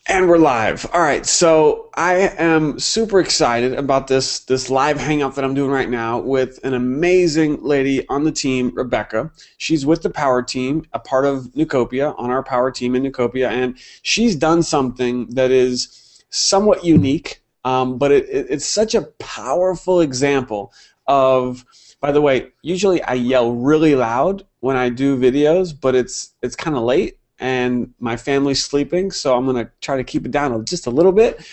And we're live. All right, so I am super excited about this live hangout that I'm doing right now with an amazing lady on the team, Rebecca. She's with the Power Team, a part of Neucopia, on our Power Team in Neucopia, and she's done something that is somewhat unique, but it's such a powerful example of. By the way, usually I yell really loud when I do videos, but it's kind of late and my family's sleeping, so I'm going to try to keep it down just a little bit.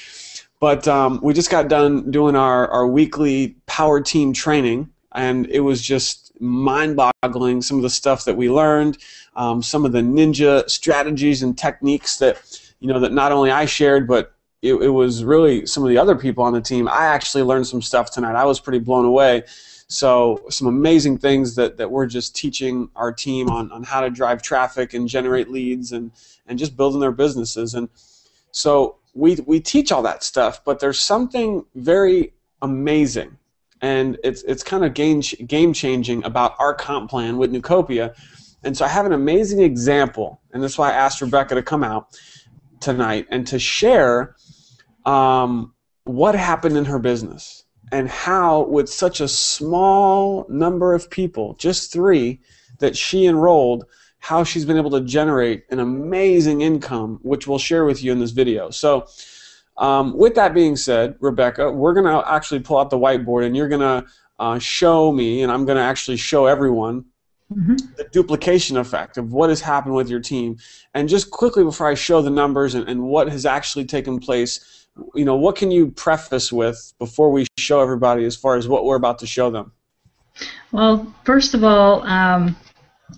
But we just got done doing our weekly Power Team training, and it was just mind-boggling, some of the stuff that we learned, some of the ninja strategies and techniques that, that not only I shared, but it was really some of the other people on the team. I actually learned some stuff tonight. I was pretty blown away. So some amazing things that we're just teaching our team on how to drive traffic and generate leads and just building their businesses. And so we teach all that stuff, but there's something very amazing, and it's kind of game changing about our comp plan with Neucopia. And so I have an amazing example, and that's why I asked Rebecca to come out tonight and to share what happened in her business. And how, with such a small number of people, just 3, that she enrolled, how she's been able to generate an amazing income, which we'll share with you in this video. So with that being said, Rebecca, we're going to actually pull out the whiteboard, and you're going to show me, and I'm going to actually show everyone the duplication effect of what has happened with your team. And just quickly before I show the numbers and what has actually taken place, what can you preface with before we show everybody as far as what we're about to show them? Well, first of all,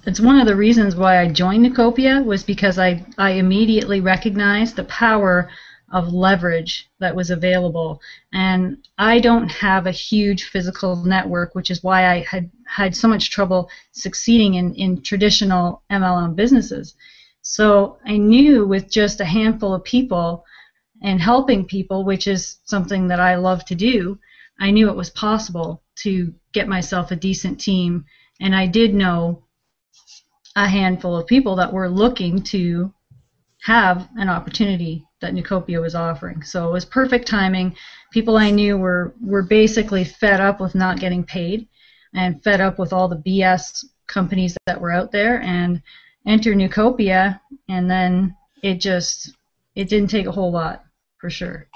it's one of the reasons why I joined Neucopia was because I immediately recognized the power of leverage that was available. And I don't have a huge physical network, which is why I had so much trouble succeeding in traditional MLM businesses. So I knew with just a handful of people and helping people, which is something that I love to do, I knew it was possible to get myself a decent team. And I did know a handful of people that were looking to have an opportunity that Neucopia was offering. So it was perfect timing. People I knew were basically fed up with not getting paid and fed up with all the BS companies that were out there, and enter Neucopia, and then it didn't take a whole lot. For sure.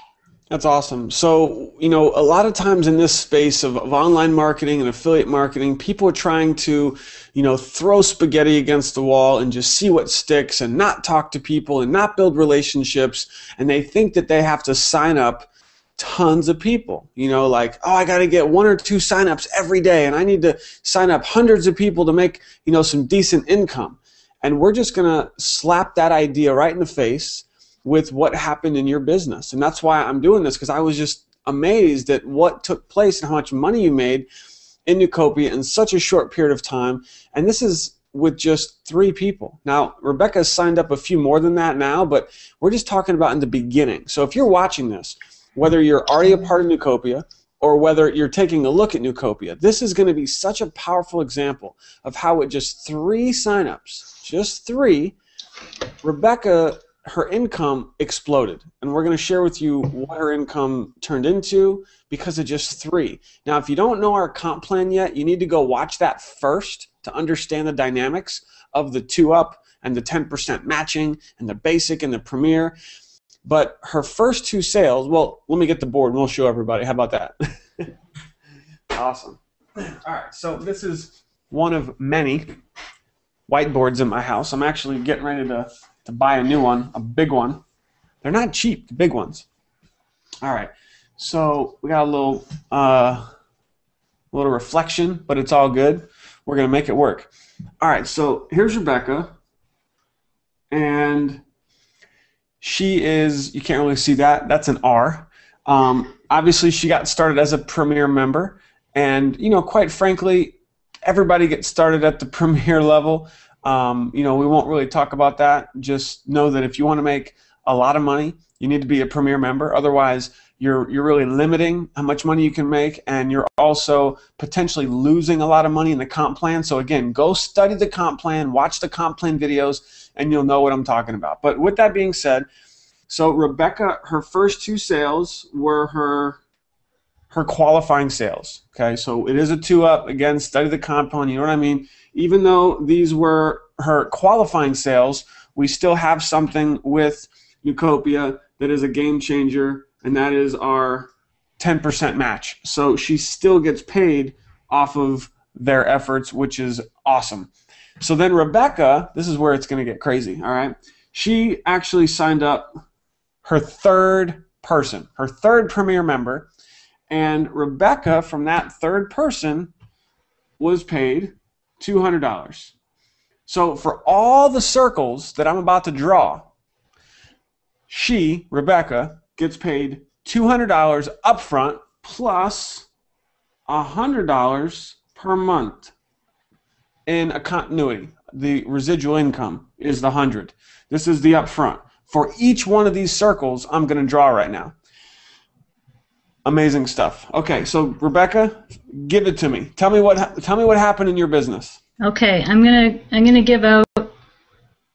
That's awesome. So, a lot of times in this space of online marketing and affiliate marketing, people are trying to, throw spaghetti against the wall and just see what sticks and not talk to people and not build relationships. And they think that they have to sign up tons of people, like, oh, I got to get 1 or 2 signups every day, and I need to sign up hundreds of people to make, some decent income. And we're just going to slap that idea right in the face with what happened in your business. And that's why I'm doing this, because I was just amazed at what took place and how much money you made in Neucopia in such a short period of time. And this is with just 3 people. Now, Rebecca's signed up a few more than that now, but we're just talking about in the beginning. So if you're watching this, whether you're already a part of Neucopia or whether you're taking a look at Neucopia, this is going to be such a powerful example of how with just 3 signups, just 3, Rebecca, her income exploded, and we're going to share with you what her income turned into because of just 3. Now, if you don't know our comp plan yet, you need to go watch that first to understand the dynamics of the 2-up and the 10% matching and the basic and the premier. But her first 2 sales, well, let me get the board and we'll show everybody. How about that? Awesome. All right, so this is one of many whiteboards in my house. I'm actually getting ready to buy a new one, a big one. They're not cheap, the big ones. All right, so we got a little reflection, but it's all good. We're going to make it work. All right, so here's Rebecca, and she is, you can't really see that, that's an R. Obviously, she got started as a Premier member, and, quite frankly, everybody gets started at the Premier level. We won't really talk about that. Just know that if you want to make a lot of money, you need to be a Premier member. Otherwise, you're really limiting how much money you can make, and you're also potentially losing a lot of money in the comp plan. So again, go study the comp plan, watch the comp plan videos, and you'll know what I'm talking about. But with that being said, So Rebecca, her first 2 sales were her qualifying sales. Okay, so it is a 2-up. Again, study the compound, you know what I mean? Even though these were her qualifying sales, we still have something with Neucopia that is a game changer, and that is our 10% match. So she still gets paid off of their efforts, which is awesome. So then Rebecca, this is where it's going to get crazy, all right? She actually signed up her third person, her third Premier member, and Rebecca, from that third person, was paid $200. So for all the circles that I'm about to draw, she, Rebecca, gets paid $200 upfront plus $100 per month in a continuity. The residual income is the 100. This is the upfront. For each one of these circles, I'm going to draw right now. Amazing stuff. Okay, so Rebecca, give it to me. Tell me what happened in your business. Okay, I'm gonna give out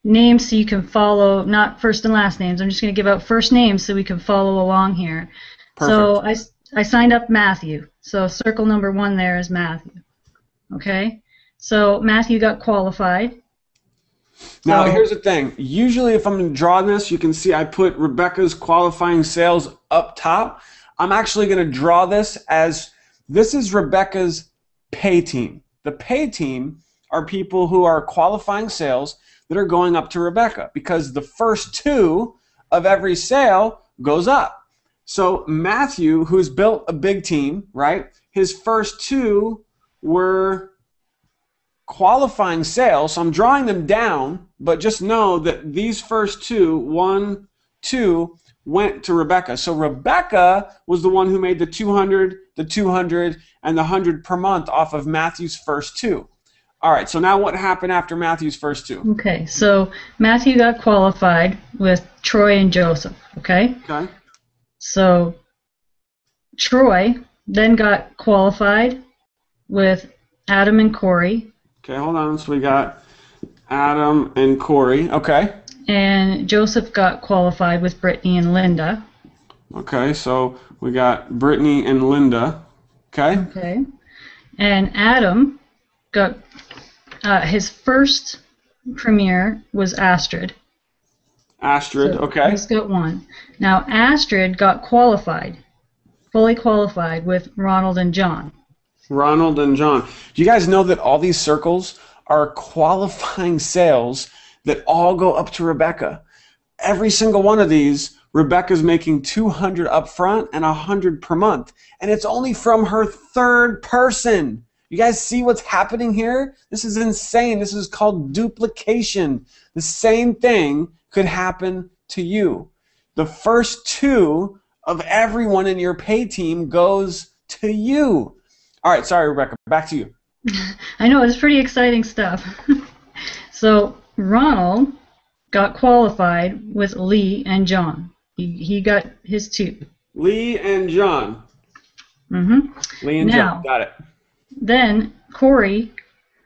names so you can follow, not first and last names. I'm just gonna give out first names so we can follow along here. Perfect. So I signed up Matthew. So circle number 1 there is Matthew. Okay, so Matthew got qualified. Now, here's the thing. Usually if I'm going to draw this, you can see I put Rebecca's qualifying sales up top. I'm actually going to draw this as this is Rebecca's pay team. The pay team are people who are qualifying sales that are going up to Rebecca because the first 2 of every sale goes up. So Matthew, who's built a big team, right? His first 2 were qualifying sales, so I'm drawing them down, but just know that these first 2, 1, 2, went to Rebecca. So Rebecca was the one who made the 200, the 200, and the 100 per month off of Matthew's first 2. All right, so now what happened after Matthew's first 2? Okay, so Matthew got qualified with Troy and Joseph, okay? Okay. So Troy then got qualified with Adam and Corey. Okay, hold on. So we got Adam and Corey. Okay. And Joseph got qualified with Brittany and Linda. Okay, so we got Brittany and Linda. Okay. Okay. And Adam got his first premiere was Astrid. Astrid, So okay. he's got 1. Now Astrid got qualified, fully qualified with Ronald and John. Ronald and John. Do you guys know that all these circles are qualifying sales that all go up to Rebecca? Every single one of these, Rebecca's making 200 up front and 100 per month. And it's only from her third person. You guys see what's happening here? This is insane. This is called duplication. The same thing could happen to you. The first 2 of everyone in your pay team goes to you. All right, sorry, Rebecca, back to you. I know, it's pretty exciting stuff. So Ronald got qualified with Lee and John. He got his 2. Lee and John. Mm-hmm. Lee and John, got it. Then Corey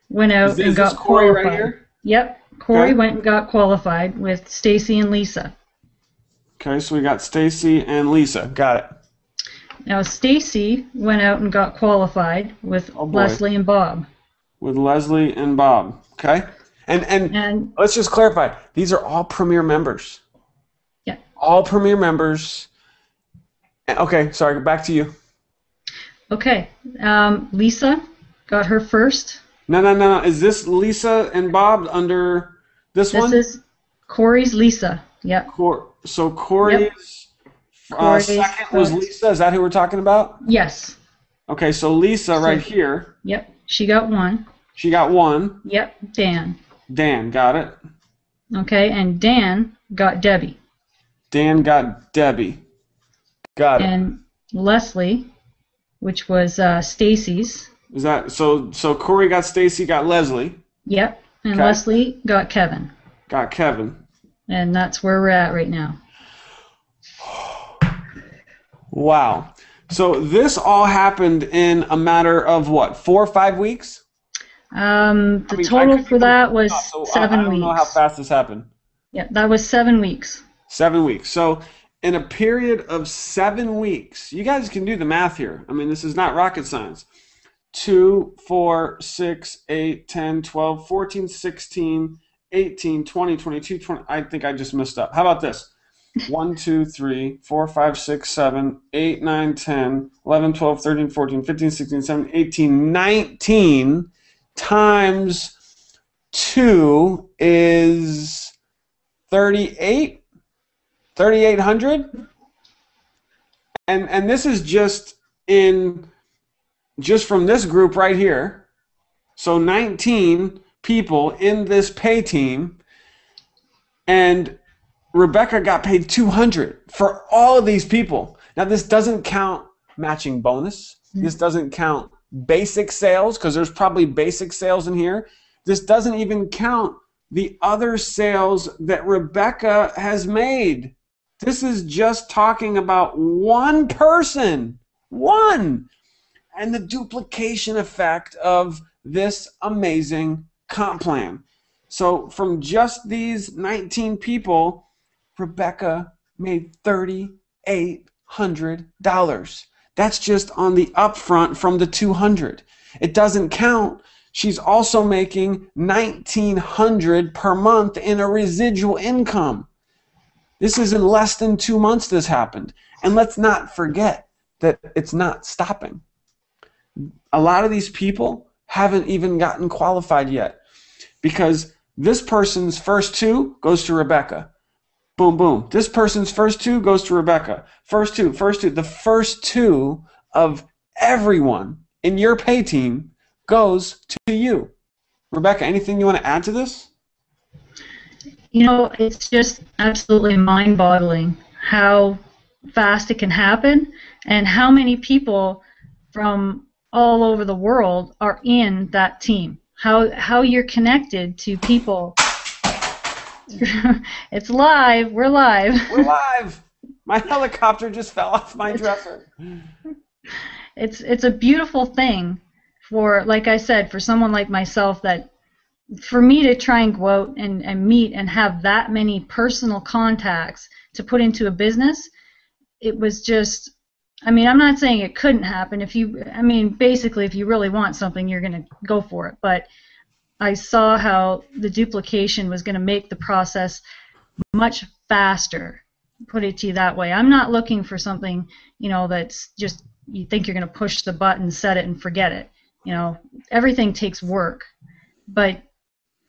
went out and got Corey qualified. right here? Yep, Corey Okay. went and got qualified with Stacy and Lisa. Okay, so we got Stacy and Lisa. Got it. Now Stacy went out and got qualified with Leslie and Bob. With Leslie and Bob. Okay? And let's just clarify. These are all Premier members. Yeah. All Premier members. Okay, sorry, back to you. Okay. Lisa got her first. No. Is this Lisa and Bob under this one? This is Corey's Lisa. Yep. So Corey's, second was Lisa. Is that who we're talking about? Yes. Okay, so Lisa right here. Yep. She got 1. She got 1. Yep. Dan. Dan, got it. Okay, and Dan got Debbie. Dan got Debbie. Got it. And Leslie, which was Stacy's. Is that so? So Corey got Stacy, got Leslie. Yep. And Okay. Leslie got Kevin. Got Kevin. And that's where we're at right now. Wow. So this all happened in a matter of what, 4 or 5 weeks? The total for that was 7 weeks. I don't know how fast this happened. Yeah, that was 7 weeks. 7 weeks. So in a period of 7 weeks, you guys can do the math here. I mean, this is not rocket science. 2, 4, 6, 8, 10, 12, 14, 16, 18, 20, 22, 20. I think I just messed up. How about this? 1, 2, 3, 4, 5, 6, 7, 8, 9, 10, 11, 12, 13, 14, 15, 16, 17, 18, 19 times 2 is 38, 3,800. And this is just from this group right here. So 19 people in this pay team, and Rebecca got paid 200 for all of these people. Now this doesn't count matching bonus. This doesn't count basic sales, because there's probably basic sales in here. This doesn't even count the other sales that Rebecca has made. This is just talking about one person, one, and the duplication effect of this amazing comp plan. So from just these 19 people, Rebecca made $3,800. That's just on the upfront from the 200. It doesn't count. She's also making $1,900 per month in a residual income. This is in less than 2 months this happened. And let's not forget that it's not stopping. A lot of these people haven't even gotten qualified yet, because this person's first 2 goes to Rebecca. Boom, boom. This person's first 2 goes to Rebecca. First two. The first 2 of everyone in your pay team goes to you. Rebecca, anything you want to add to this? You know, it's just absolutely mind-boggling how fast it can happen, and how many people from all over the world are in that team. How you're connected to people. It's live. We're live. We're live. My helicopter just fell off my dresser. It's a beautiful thing for, like I said, for someone like myself, that for me to try and go out and meet and have that many personal contacts to put into a business, it was just, I mean, I'm not saying it couldn't happen. Basically, if you really want something, you're going to go for it. But I saw how the duplication was going to make the process much faster, put it to you that way. I'm not looking for something, that's just, you think you're going to push the button, set it, and forget it. Everything takes work. But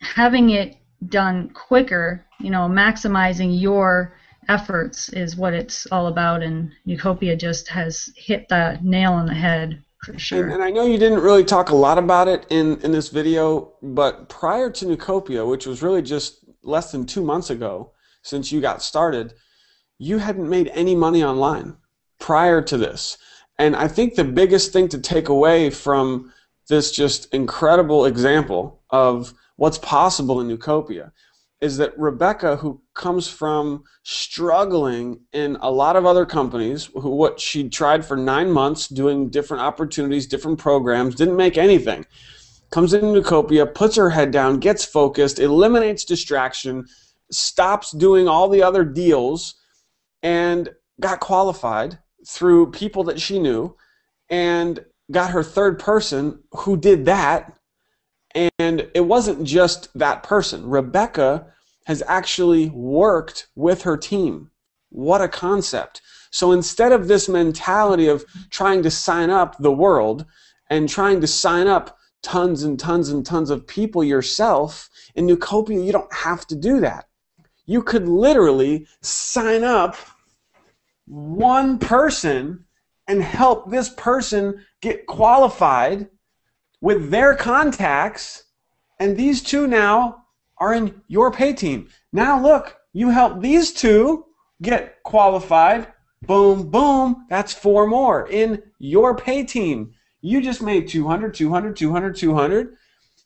having it done quicker, maximizing your efforts is what it's all about, and Neucopia just has hit the nail on the head for sure. And I know you didn't really talk a lot about it in this video, but prior to Neucopia, which was really just less than 2 months ago since you got started, you hadn't made any money online prior to this. And I think the biggest thing to take away from this just incredible example of what's possible in Neucopia is that Rebecca, who comes from struggling in a lot of other companies, what she tried for 9 months doing different opportunities, different programs, didn't make anything, comes into Neucopia, puts her head down, gets focused, eliminates distraction, stops doing all the other deals, and got qualified through people that she knew, and got her third person who did that. And it wasn't just that person. Rebecca has actually worked with her team. What a concept. So instead of this mentality of trying to sign up the world and trying to sign up tons and tons and tons of people yourself, in Neucopia you don't have to do that. You could literally sign up one person and help this person get qualified with their contacts, and these 2 now are in your pay team. Now look, you help these 2 get qualified, boom, boom, that's 4 more in your pay team. You just made 200, 200, 200, 200.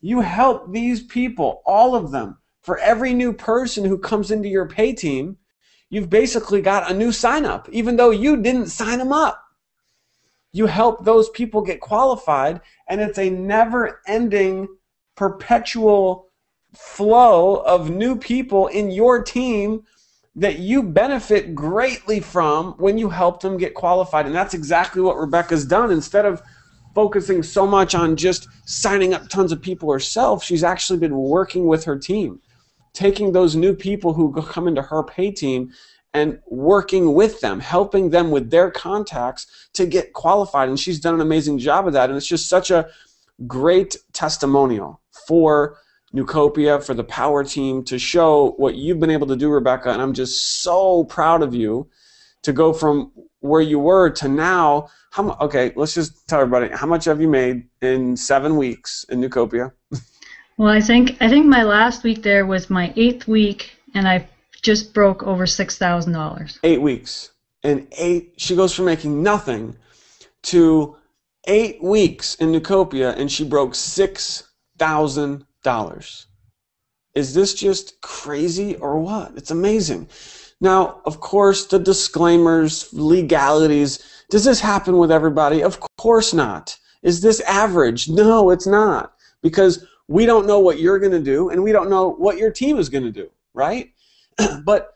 You help these people, all of them. For every new person who comes into your pay team, you've basically got a new sign up, even though you didn't sign them up. You help those people get qualified, and it's a never-ending, perpetual flow of new people in your team that you benefit greatly from when you help them get qualified. And that's exactly what Rebecca's done. Instead of focusing so much on just signing up tons of people herself, she's actually been working with her team, taking those new people who come into her pay team and working with them, helping them with their contacts to get qualified. And she's done an amazing job of that. And it's just such a great testimonial for Neucopia, for the Power team, to show what you've been able to do, Rebecca. And I'm just so proud of you to go from where you were to now. Okay, let's just tell everybody, how much have you made in 7 weeks in Neucopia? Well, I think my last week there was my 8th week, and I just broke over $6,000. 8 weeks. And she goes from making nothing to 8 weeks in Neucopia, and she broke $6,000. Is this just crazy or what? It's amazing. Now, of course, the disclaimers, legalities. Does this happen with everybody? Of course not. Is this average? No, it's not. Because we don't know what you're going to do, and we don't know what your team is going to do, right? But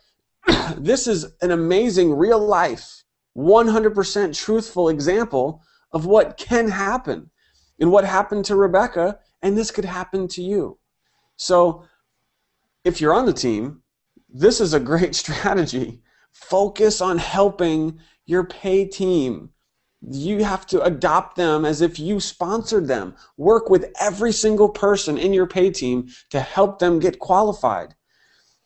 this is an amazing, real life, 100% truthful example of what can happen and what happened to Rebecca, and this could happen to you. So if you're on the team, this is a great strategy. Focus on helping your pay team. You have to adopt them as if you sponsored them. Work with every single person in your pay team to help them get qualified.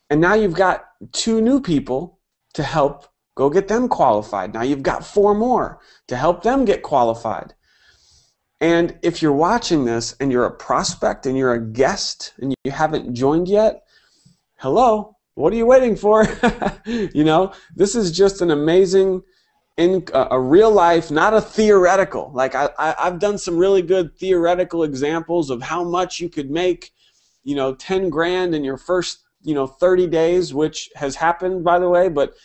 And now you've got 2 new people to help go get them qualified. Now you've got 4 more to help them get qualified. And if you're watching this and you're a prospect and you're a guest and you haven't joined yet, hello, what are you waiting for? You know, this is just an amazing, a real life, not a theoretical. Like I've done some really good theoretical examples of how much you could make, 10 grand in your first, 30 days, which has happened, by the way, but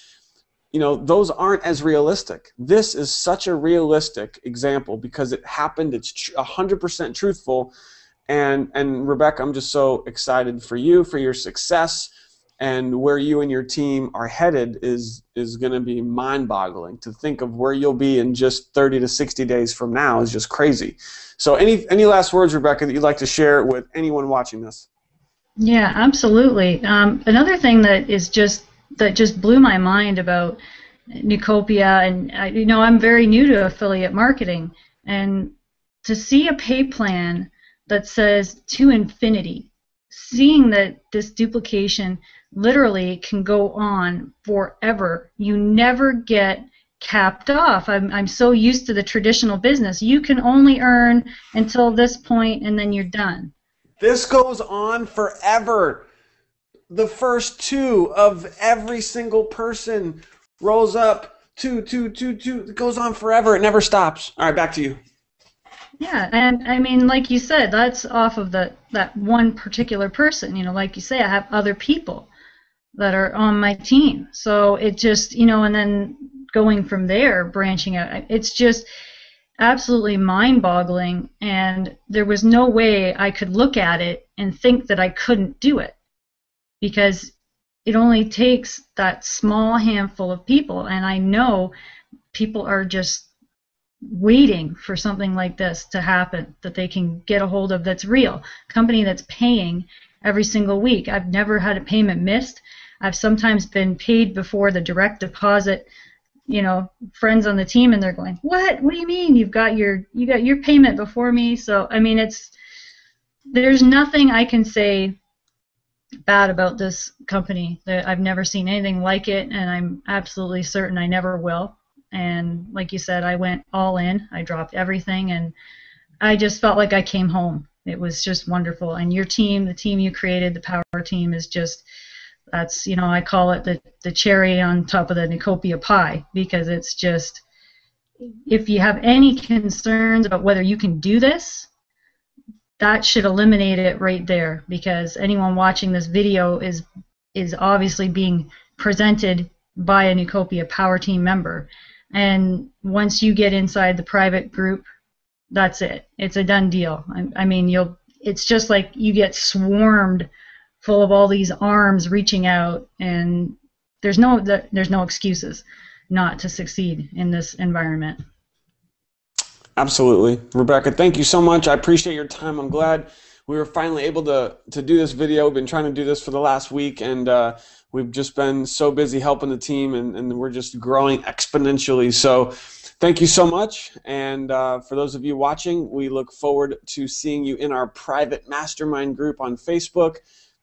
those aren't as realistic. This is such a realistic example because it happened. It's 100% truthful. And Rebecca, I'm just so excited for you, for your success, and where you and your team are headed is going to be mind-boggling. To think of where you'll be in just 30 to 60 days from now is just crazy. So any last words, Rebecca, that you'd like to share with anyone watching this? Yeah, absolutely. Another thing that just blew my mind about Neucopia, and I'm very new to affiliate marketing, and to see a pay plan that says to infinity, seeing that this duplication literally can go on forever. You never get capped off. I'm so used to the traditional business. You can only earn until this point, and then you're done. This goes on forever. The first 2 of every single person rolls up 2, 2, 2, 2. It goes on forever. It never stops. All right, back to you. Yeah, and I mean, like you said, that's off of that one particular person. Like you say, I have other people that are on my team. So it just, and then going from there, branching out, it's just absolutely mind-boggling, and there was no way I could look at it and think that I couldn't do it, because it only takes that small handful of people, and I know people are just waiting for something like this to happen, that they can get a hold of, that's real, company that's paying every single week. I've never had a payment missed. I've sometimes been paid before the direct deposit, friends on the team, and they're going, what do you mean you got your payment before me? So I mean, there's nothing I can say bad about this company. I've never seen anything like it, and I'm absolutely certain I never will. And like you said, I went all in. I dropped everything, and I just felt like I came home. It was just wonderful. And your team, the team you created, the Power team, is just, that's, I call it the cherry on top of the Neucopia pie, because it's just, if you have any concerns about whether you can do this, that should eliminate it right there, because anyone watching this video is obviously being presented by a Neucopia Power Team member. And once you get inside the private group, that's it. It's a done deal. I mean, it's just like you get swarmed full of all these arms reaching out, and there's no excuses not to succeed in this environment. Absolutely. Rebecca, thank you so much. I appreciate your time. I'm glad we were finally able to do this video. We've been trying to do this for the last week, and we've just been so busy helping the team, and we're just growing exponentially. So thank you so much. And for those of you watching, we look forward to seeing you in our private mastermind group on Facebook.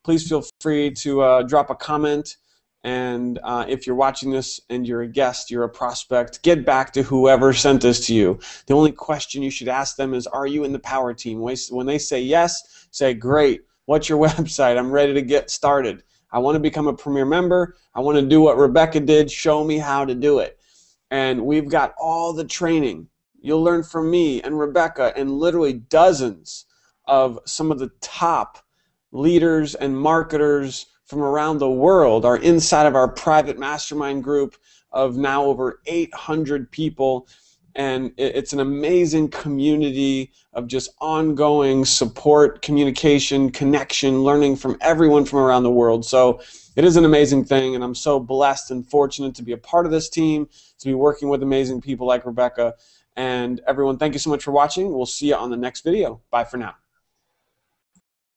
Please feel free to drop a comment. And if you're watching this and you're a guest, you're a prospect, get back to whoever sent this to you. The only question you should ask them is, are you in the power team? When they say yes, say, great. What's your website? I'm ready to get started. I want to become a premier member. I want to do what Rebecca did. Show me how to do it. And we've got all the training. You'll learn from me and Rebecca and literally dozens of some of the top leaders and marketers from around the world are inside of our private mastermind group of now over 800 people. And it's an amazing community of just ongoing support, communication, connection, learning from everyone from around the world. So it is an amazing thing, and I'm so blessed and fortunate to be a part of this team, to be working with amazing people like Rebecca. And everyone, thank you so much for watching. We'll see you on the next video. Bye for now.